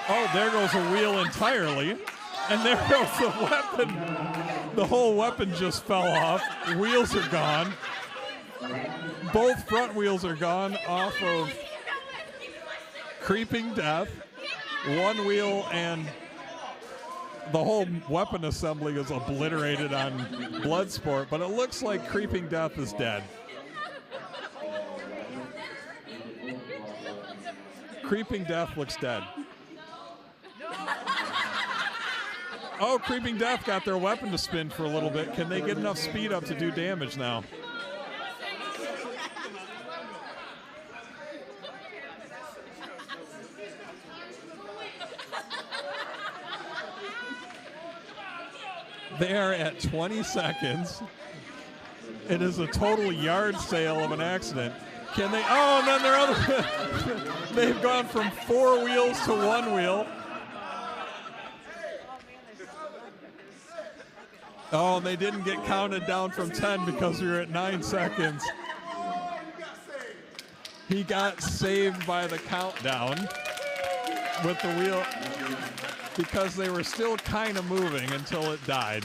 [SPEAKER 1] Oh, there goes a wheel entirely. And there goes the weapon. The whole weapon just fell off. Wheels are gone. Both front wheels are gone off of Creeping Death. One wheel and the whole weapon assembly is obliterated on Bloodsport, but it looks like Creeping Death is dead. Creeping Death looks dead. Oh, Creeping Death got their weapon to spin for a little bit. Can they get enough speed up to do damage now? They are at 20 seconds. It is a total yard sale of an accident. Can they? Oh, and then their other. They've gone from 4 wheels to 1 wheel. Oh, and they didn't get counted down from 10 because we were at 9 seconds. He got saved by the countdown with the wheel because they were still kind of moving until it died.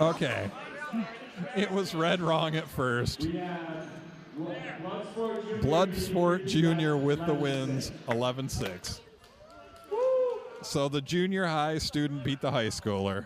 [SPEAKER 1] Okay. It was read wrong at first. Bloodsport Jr. with the wins, 11-6. So the junior high student beat the high schooler.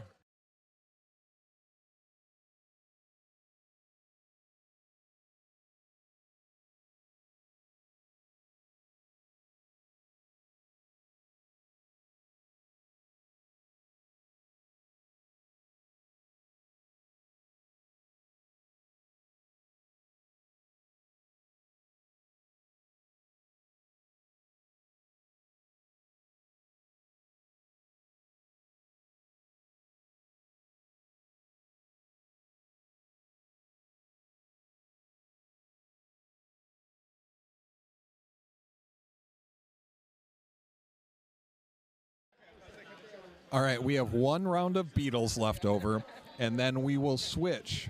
[SPEAKER 1] All right, we have 1 round of Beatles left over, and then we will switch.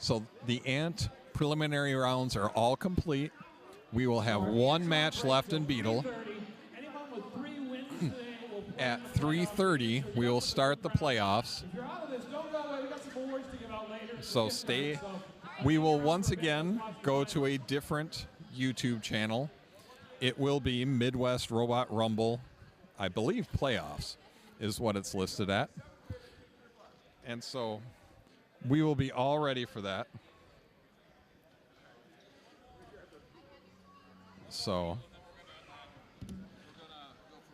[SPEAKER 1] So the Ant preliminary rounds are all complete. We will have one match left in Beetle.
[SPEAKER 2] Anyone with 3 wins today will play
[SPEAKER 1] At
[SPEAKER 2] in the playoffs.
[SPEAKER 1] 3:30, we will start the playoffs.
[SPEAKER 2] If you're out of this, don't go away. We got some awards to give out later.
[SPEAKER 1] So stay. We will once again go to a different YouTube channel. It will be Midwest Robot Rumble, I believe playoffs is what it's listed at. And so we will be all ready for that. So,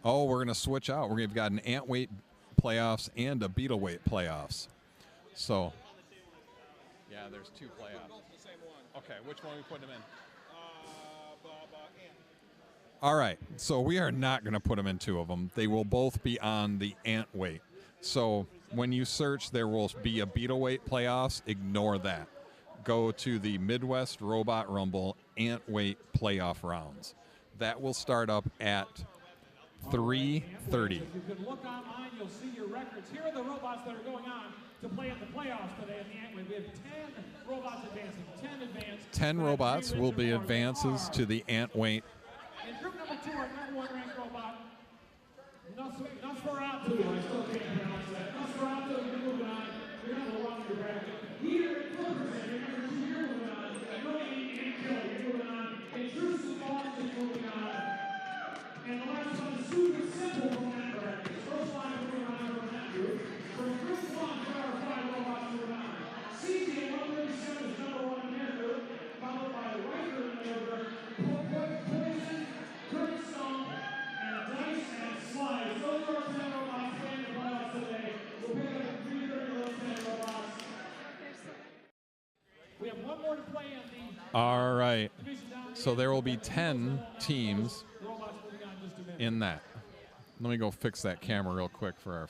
[SPEAKER 1] we're going to switch out. We've got an ant weight playoffs and a beetle weight playoffs. So, yeah, there's 2 playoffs.
[SPEAKER 5] The same one.
[SPEAKER 1] Okay, which one are we putting them in?
[SPEAKER 5] Ant.
[SPEAKER 1] All right, so we are not going to put them in 2 of them. They will both be on the ant weight. So when you search, there will be a beetle weight playoffs. Ignore that. Go to the Midwest Robot Rumble ant weight playoff rounds. That will start up at 3:30.
[SPEAKER 2] If you can look online, you'll see your records. Here are the robots that are going on to play in the playoffs today in the Ant-Weight. We have 10 robots advancing. 10 advanced.
[SPEAKER 1] 10 robots will be advances to the ant weight.
[SPEAKER 2] In group number 2, our number 1 ranked robot, Nosferatu. I still can't pronounce that. Nosferatu, you're moving on. You're not along your bracket. Here at Clippers, your number 2, you're moving on. No Name and Kill, you're moving on. Intrusive Thoughts is moving on. And the last one is Super Simple from that bracket. First line moving on from that group. From group 1, there are 5 robots moving on. CJ 137 is number 1 in their group, followed by Riker in their group. Poison, Kirkstone, and Dice and Slide. Those are our 10 robots playing the playoffs today. We'll pick up 3:30 those 10 robots. We have one more to play in the
[SPEAKER 1] All right.
[SPEAKER 2] division down.
[SPEAKER 1] So there will be 10 teams
[SPEAKER 2] The robots moving on in just a minute.
[SPEAKER 1] in that. Let me go fix that camera real quick for our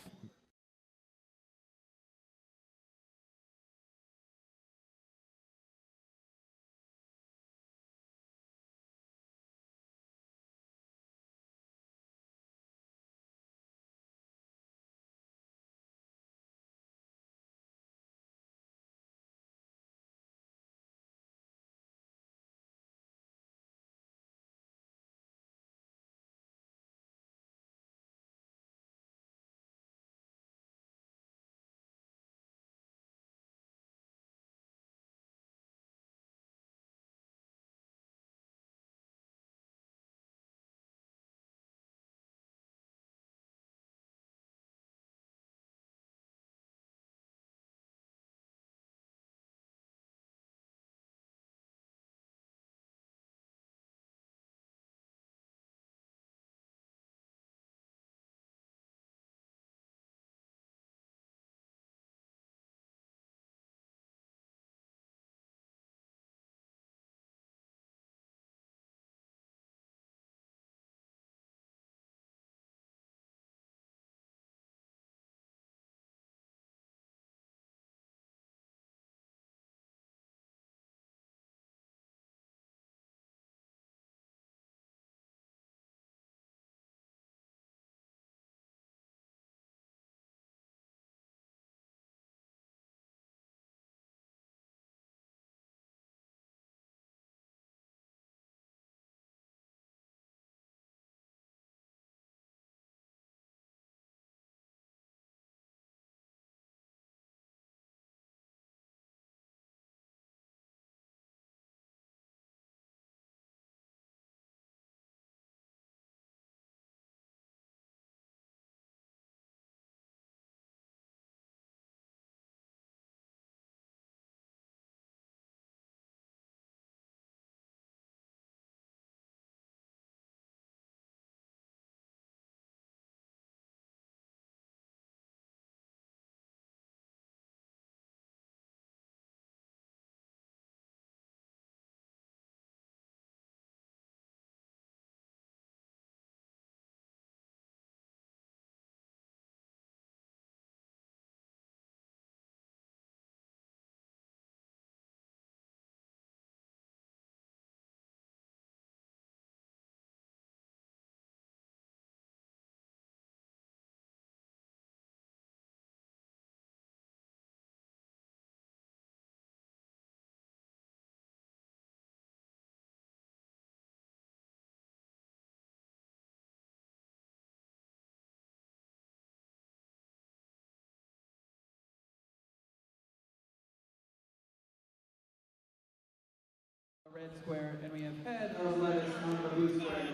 [SPEAKER 4] red square, and we have Head of Lettuce on the blue square.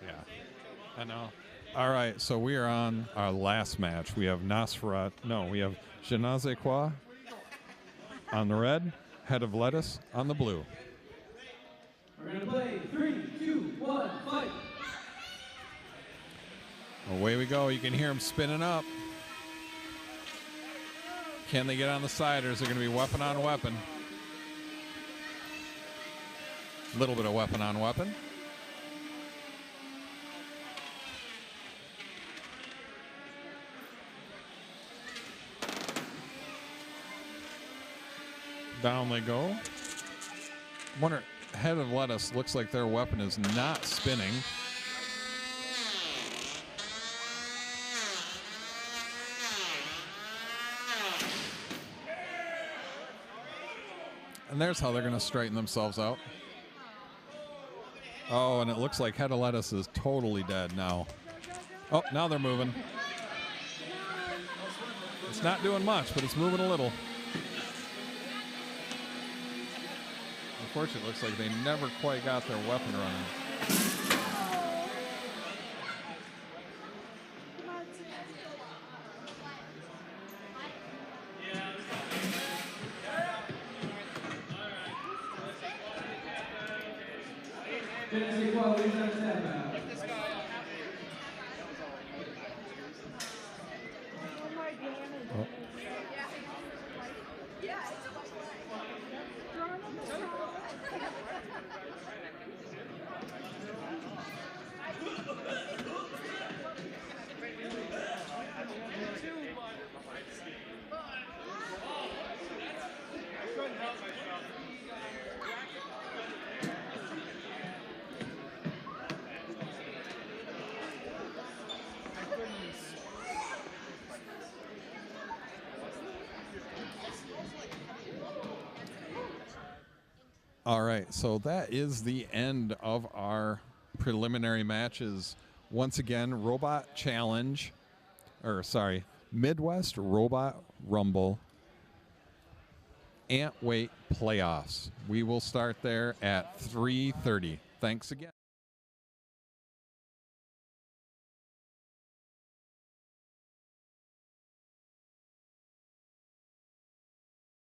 [SPEAKER 1] Yeah, I know. All right, so we are on our last match. We have Nosferat. No, we have Je ne sais quoi on the red, Head of Lettuce on the blue.
[SPEAKER 4] We're going to play 3, 2, 1, fight!
[SPEAKER 1] Away we go. You can hear them spinning up. Can they get on the side, or is it going to be weapon on weapon? A little bit of weapon on weapon. Down they go. Wonder, Head of Lettuce looks like their weapon is not spinning. And there's how they're going to straighten themselves out. Oh, and it looks like Head of Lettuce is totally dead now. Oh, now they're moving. It's not doing much, but it's moving a little. Unfortunately, it looks like they never quite got their weapon running.
[SPEAKER 4] Je ne sais quoi, ladies and gentlemen. All right, so that is the end of our preliminary matches. Once again, Robot Challenge, or sorry, Midwest Robot Rumble Ant Weight Playoffs. We will start there at 3:30. Thanks again.